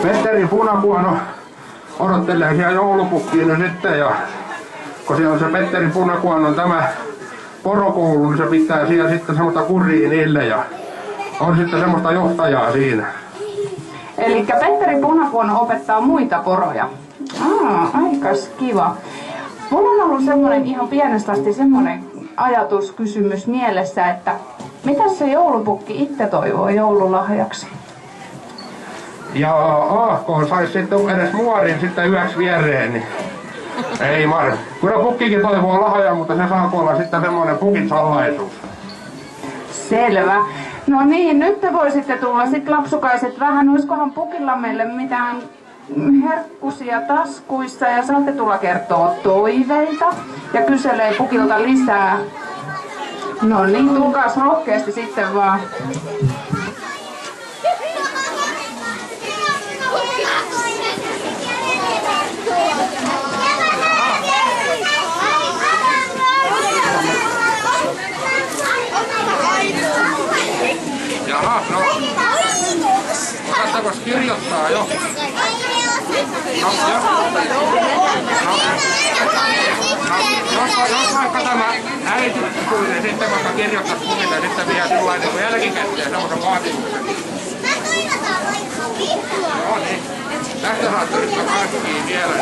Petteri Punakuono odottelee siellä joulupukkiin nyt sitten ja kun siellä on se Petteri Punakuonon tämä porokoulu, niin se pitää siellä sitten semmoista kuria niille ja on sitten semmoista johtajaa siinä. Eli Petteri Punakuono opettaa muita poroja. Aikas kiva. Mulla on ollut semmoinen ihan pienestä asti semmoinen ajatuskysymys mielessä, että mitä se joulupukki itse toivoo joululahjaksi? Ja kun sais sitten edes muorin sitten yöksi viereen, niin ei Mari. Kyllä pukkikin toivoo lahjaa, mutta se saa olla sitten semmoinen pukin salaisuus. Selvä. No niin, nyt te voisitte tulla sit lapsukaiset vähän. Olisikohan pukilla meille mitään herkkusia taskuissa ja saatte tulla kertoa toiveita ja kyselee pukilta lisää. No niin, tulkaas rohkeasti sitten vaan. Jaha, no. Osattakos kirjoittaa jo? Jos vaikka tämä äitikuinen sitten vaikka kirjoittaisi pukille sitten vielä sellainen kuin jälkikäteen semmoisen vaatimuksen. No niin. Tästä saatte nyt kaikkiin vielä.